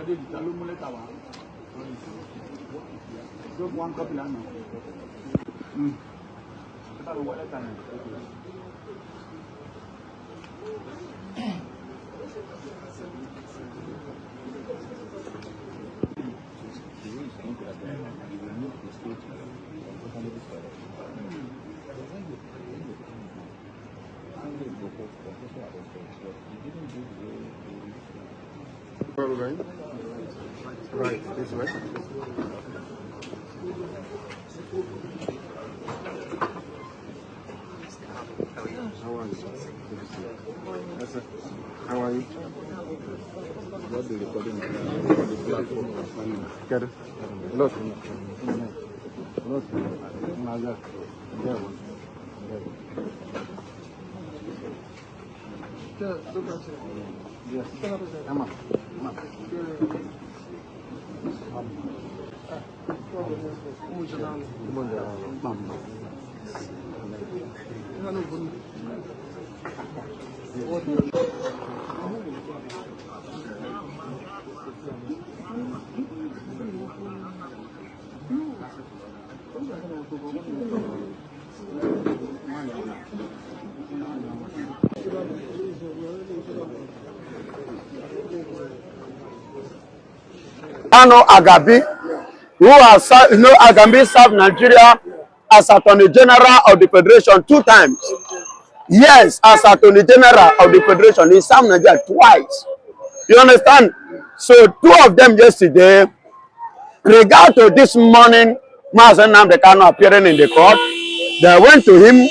Where are we going? Right, this way. How are you? Yes, sir. How are you? What the recording on the platform? Get it? Look. Look. Yes. Come on. Come on. Kanu Agabi, who has Agabi served Nigeria as Attorney General of the Federation 2 times. Yes, as Attorney General of the Federation, he served Nigeria twice. You understand? So 2 of them yesterday, regard to this morning, Nnamdi Kanu appearing in the court, they went to him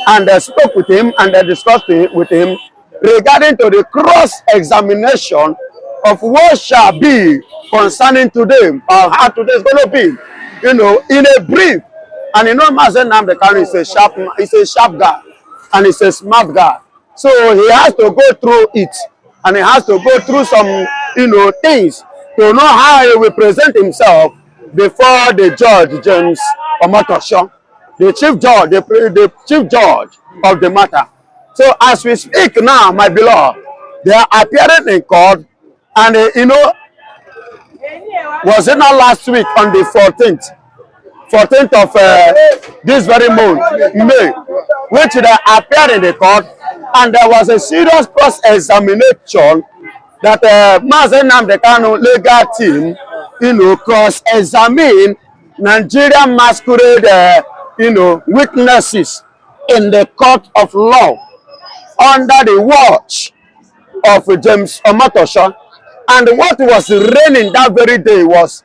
and they spoke with him and they discussed with him regarding to the cross-examination of what shall be concerning today, or how today is going to be, you know, in a brief. And you know, Nnamdi Kanu is a sharp guy, and he's a smart guy. So he has to go through it, and he has to go through some, you know, things to know how he will present himself before the judge, James Omotosho, the chief judge, the chief judge of the matter. So as we speak now, my beloved, they are appearing in court. And you know, was it not last week on the 14th of this very month, May, which they appeared in the court, and there was a serious cross-examination that Nnamdi Kanu legal team, you know, cross-examine Nigerian masquerade, you know, witnesses in the court of law under the watch of James Omotosho. And what was raining that very day was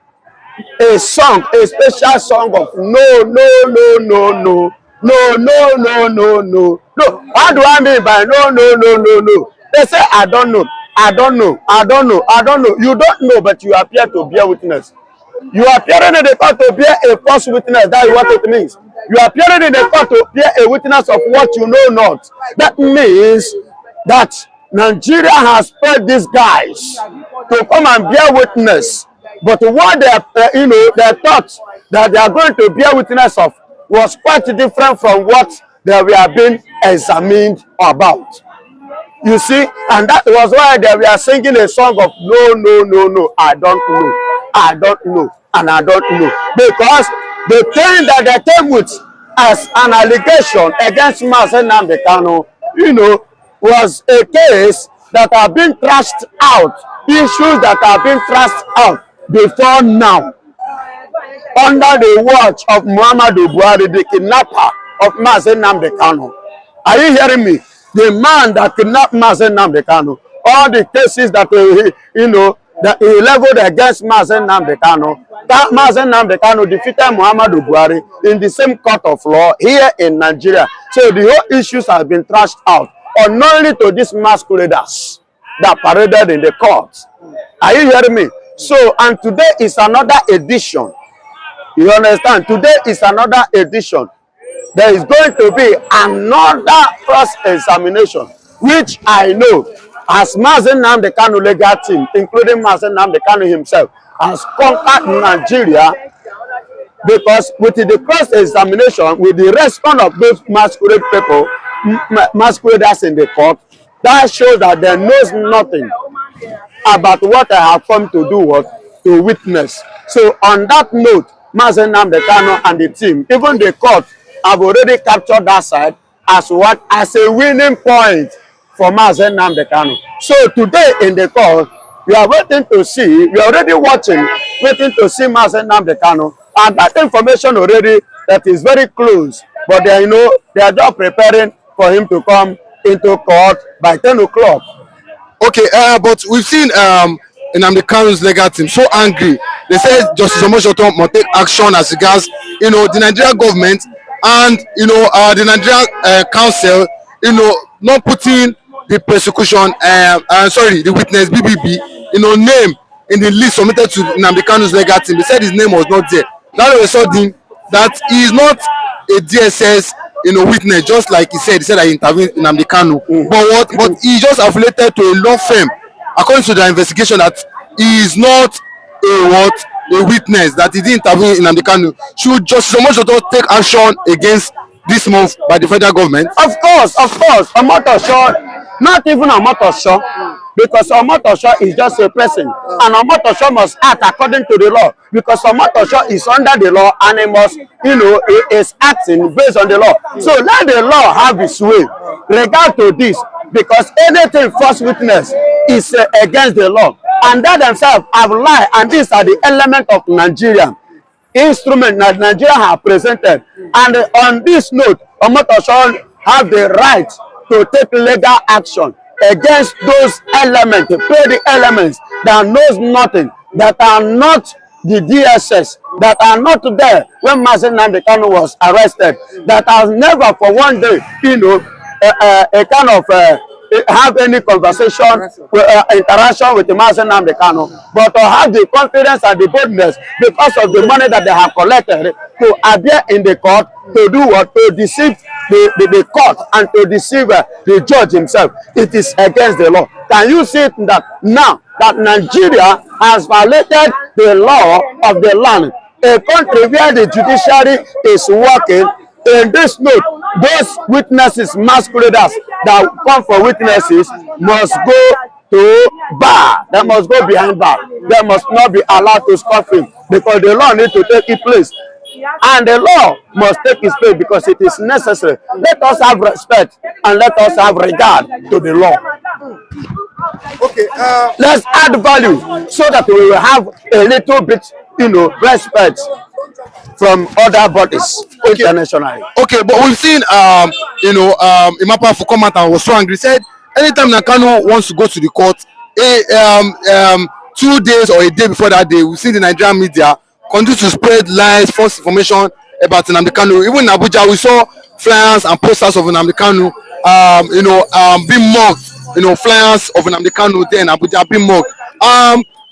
a song, a special song of no, no, no, no, no, no, no, no, no, no, no. What do I mean by no, no, no, no, no? They say, I don't know, I don't know, I don't know, I don't know. You don't know, but you appear to bear witness. You are appearing in the court to bear a false witness. That is what it means. You are appearing in the court to bear a witness of what you know not. That means that Nigeria has paid these guys to come and bear witness, but what they, you know, they thought that they are going to bear witness of was quite different from what they were being examined about. You see, and that was why they were singing a song of no, no, no, no, I don't know, I don't know, and I don't know, because the thing that they came with as an allegation against Nnamdi Kanu, you know, was a case that have been thrashed out, issues that have been thrashed out before now, under the watch of Muhammadu Buhari, the kidnapper of Nnamdi Kanu. Are you hearing me? The man that kidnapped Nnamdi Kanu, all the cases that you know that he leveled against Nnamdi Kanu, that Nnamdi Kanu defeated Muhammadu Buhari in the same court of law here in Nigeria. So the whole issues have been thrashed out, unknowingly to these masqueraders that paraded in the courts. Are you hearing me? So, and today is another edition. You understand? Today is another edition. There is going to be another cross-examination, which I know as Nnamdi Kanu legal team, including Nnamdi Kanu himself, has conquered Nigeria, because with the cross-examination, with the response of those masquerade people, masqueraders in the court, that shows that they knows nothing. about what I have come to do, what to witness. So on that note, Mazen Nnamdi Kanu and the team, even the court, have already captured that side as what? As a winning point for Mazen Nnamdi Kanu. So today in the court, we are waiting to see, we are already watching, waiting to see Mazen Nnamdi Kanu, and that information already that is very close, but they, you know, they are just preparing for him to come into court by 10 o'clock. Okay, but we've seen Nnamdi Kanu's legal team so angry. They said Justice Omoshoto must take action as regards, you know, the Nigerian government and, you know, the Nigerian council, you know, not putting the prosecution, sorry, the witness BBB, you know, name in the list submitted to Nnamdi Kanu's legal team. They said his name was not there. Now they saw him that he is not a DSS, you know, witness, just like he said that he intervened in Nnamdi Kanu. But he just affiliated to a law firm, according to the investigation, that he is not a witness, that he didn't intervene in Nnamdi Kanu. Should Justice Omoshoto take action against this move by the federal government? Of course, Omotosho, not even Omotosho, because Omotosho is just a person, and Omotosho must act according to the law, because Omotosho is under the law, and he must, you know, he is acting based on the law. So let the law have its way regard to this, because anything false witness is against the law, and that themselves have lied, and these are the elements of Nigeria instrument that Nigeria have presented. And on this note, Omotosho have the right to take legal action against those elements, to pay the elements that knows nothing, that are not the DSS, that are not there when Mazen Nnamdi Kanu was arrested, that has never for one day, you know, a kind of have any conversation, interaction with the Mazen Nnamdi Kanu, but to have the confidence and the boldness because of the money that they have collected to appear in the court to do what? To deceive the court and to deceive the judge himself. It is against the law. Can you see that now that Nigeria has violated the law of the land, a country where the judiciary is working? In this note, those witnesses, masqueraders that come for witnesses must go to bar. They must go behind bar. They must not be allowed to scoff in, because the law needs to take its place. And the law must take its place because it is necessary. Let us have respect and let us have regard to the law. Okay, let's add value so that we will have a little bit, you know, respect from other bodies internationally. Okay, but we've seen, you know, Imapa Fukomata was so angry. He said anytime Kanu wants to go to the court, 2 days or a day before that day, we've seen the Nigerian media continue to spread lies, false information about Nnamdi Kanu. Even in Abuja, we saw flyers and posters of Nnamdi Kanu, you know, being mocked. You know, flyers of Nnamdi Kanu there in Abuja being mocked.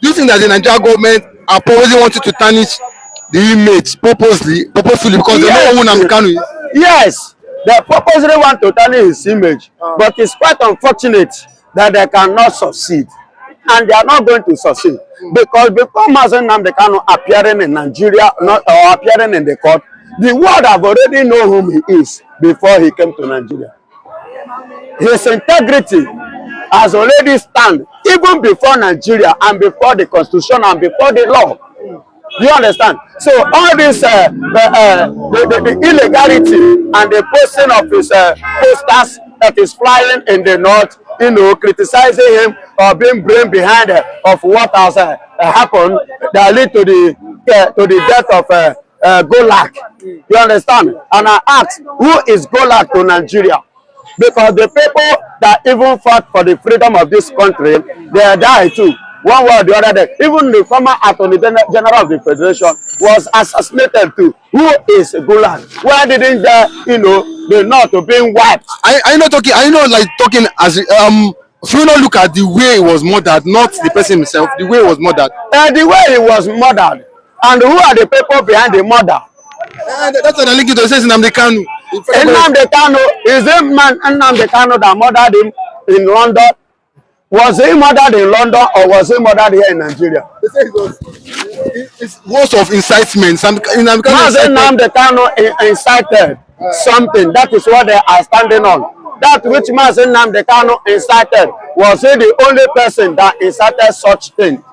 Do you think that the Nigerian government are probably wanting to tarnish the image purposefully because they know who Nnamdi Kanu is? Yes, they purposely want to tarnish his image, but it's quite unfortunate that they cannot succeed, and they are not going to succeed, because before Mazen Nnamdi Kanu appearing in Nigeria, or appearing in the court, the world have already known whom he is before he came to Nigeria. His integrity has already stand even before Nigeria and before the constitution and before the law. Do you understand? So all this the illegality and the posting of his posters that is flying in the north, you know, criticizing him or being brain behind of what has happened that lead to the death of Golak. You understand? And I ask, who is Golak to Nigeria? Because the people that even fought for the freedom of this country, they died too. One way or the other day. Even the former Attorney General of the Federation was assassinated too. Who is Golak? Why didn't they, you know, the North being wiped? Are you not talking? Are you not like talking as if you not look at the way he was murdered, not the person himself, the way he was murdered? The way he was murdered, and who are the people behind the murder? That's what I link it to. It says Nnamdi Kanu. Nnamdi Kanu is the man Nnamdi Kanu that murdered him in London. Was he murdered in London or was he murdered here in Nigeria? They say it's words of incitement. Nnamdi Kanu incited something. That is what they are standing on. that which Mazen Nnamdi Kanu incited, was he the only person that incited such thing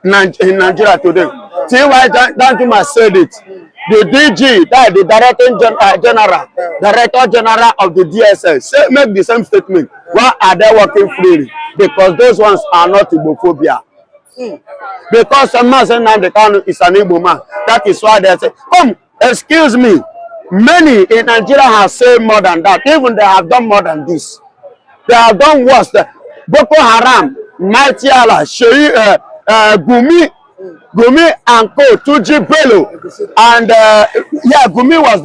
in Nigeria today? See why Danjuma said it. The DG, that the Director General of the DSS, make the same statement. Why are they working freely? Because those ones are not Igbophobia. Because Mazen Nnamdi Kanu is an Igbo man. That is why they say, come, excuse me. Many in Nigeria have said more than that. Even they have done more than this. They have done worse. Boko Haram, Mighty Allah, Gumi and Co, Tuji Bello, and yeah, Gumi was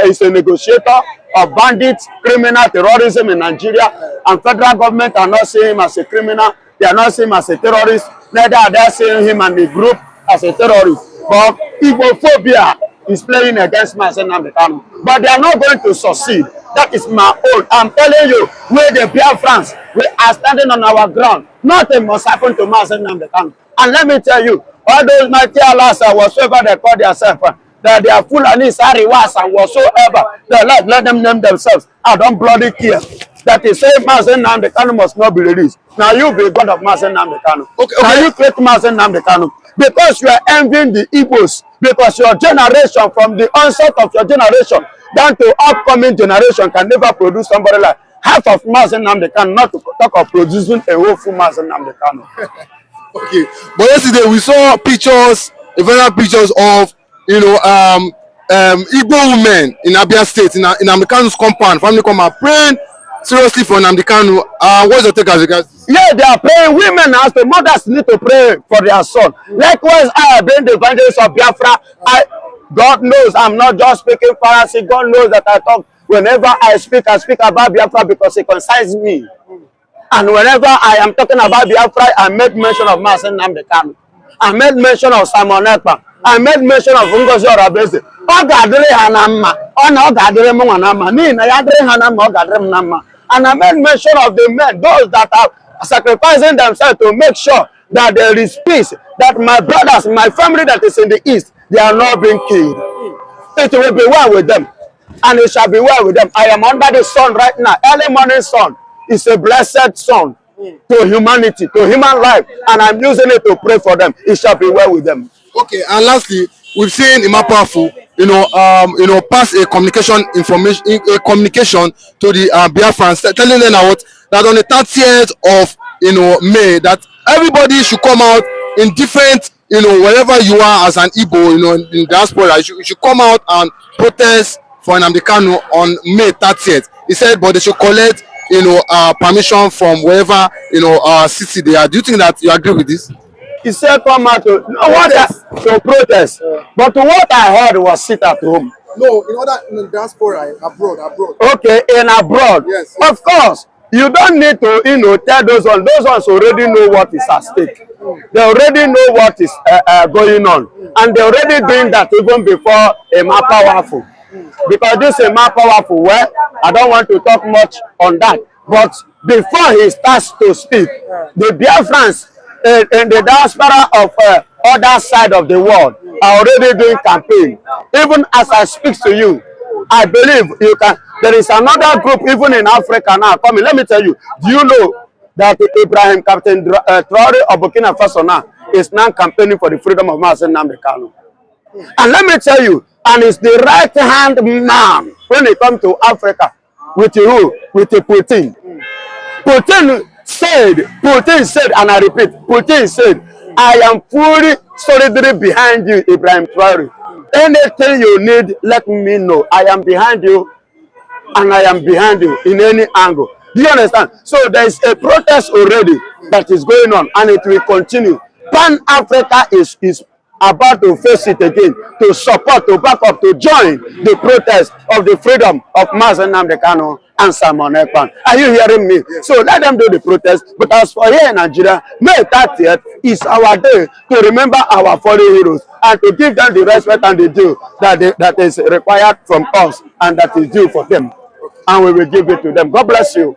is a negotiator of bandits, criminal terrorism in Nigeria, and federal government are not seeing him as a criminal. They are not seeing him as a terrorist. Neither are they seeing him and the group as a terrorist. But Igbophobia is playing against Mazen Nnamdi Kanu. But they are not going to succeed. That is my own. I'm telling you, where the Biafrans, we are standing on our ground. Nothing must happen to Mazen Nnamdi Kanu. And let me tell you, all those mighty Allahs and whatsoever they call themselves, that they are Fulanis, Ariwas, and whatsoever, they let them name themselves. I don't bloody care. That is saying Mazen Nnamdi Kanu must not be released. Now you be God of Mazen Nnamdi Kanu. Okay. Now you create Mazen Nnamdi Kanu. Because you are envying the Igbos. Because your generation, from the onset of your generation down to upcoming generation, can never produce somebody like half of Mazen Nnamdi Kanu, not to talk of producing a whole full Mazen Nnamdi Kanu. Okay, but yesterday we saw pictures, viral pictures of Igbo women in Abia State, in Nnamdi Kanu's compound, family compound, praying seriously for Nnamdi Kanu. What's your take as regards? Yeah, they are praying. Women as the mothers need to pray for their son. Likewise, I have been the evangelist of Biafra. God knows I'm not just speaking Pharisee. God knows that I talk. Whenever I speak about Biafra because it concerns me. And whenever I am talking about Biafra, I make mention of Mazen Nnamdi Kanu. I made mention of Simon Ekpa. I made mention of Ngozi Orabeze. And I made mention of the men, those that are sacrificing themselves to make sure that there is peace, that my brothers, my family that is in the east, they are not being killed. It will be well with them, and it shall be well with them. I am under the sun right now. Early morning sun is a blessed sun to humanity, to human life, and I'm using it to pray for them. It shall be well with them. Okay, and lastly, we've seen Imapafu, pass a communication to the Biafrans, telling them that on the 30th of May, that everybody should come out in different, wherever you are as an Igbo, in diaspora, you should come out and protest for Nnamdi Kanu on May 30th. He said, but they should collect, permission from wherever, city they are. Do you think that you agree with this? He said come out to protest. But what I heard was sit at home. No, in diaspora, abroad. Okay, in abroad. Yes. Of course. You don't need to, tell those ones. Those ones already know what is at stake. They already know what is going on. And they're already doing that even before Emma Powerful. Because this Emma Powerful, well, I don't want to talk much on that. But before he starts to speak, the Biafrans in the diaspora of other side of the world are already doing campaign. Even as I speak to you, I believe you can. There is another group even in Africa now coming. Let me tell you. Do you know that Ibrahim Captain Traore of Burkina Faso now is now campaigning for the freedom of Mazen Nnamdi Kanu? And let me tell you, and it's the right hand man when it comes to Africa with who? With Putin. Putin said, and I repeat, Putin said, I am fully solidary behind you, Ibrahim Traore. Anything you need, let me know. I am behind you, and I am behind you in any angle. Do you understand? So there is a protest already that is going on, and it will continue. Pan-Africa is about to face it again, to support, to back up, to join the protest of the freedom of Mazen Nnamdi Kanu and Simon Ekpa. Are you hearing me? Yes. So let them do the protest. But as for here in Nigeria, May 30th is our day to remember our fallen heroes and to give them the respect and the due that is required from us and that is due for them. And we will give it to them. God bless you.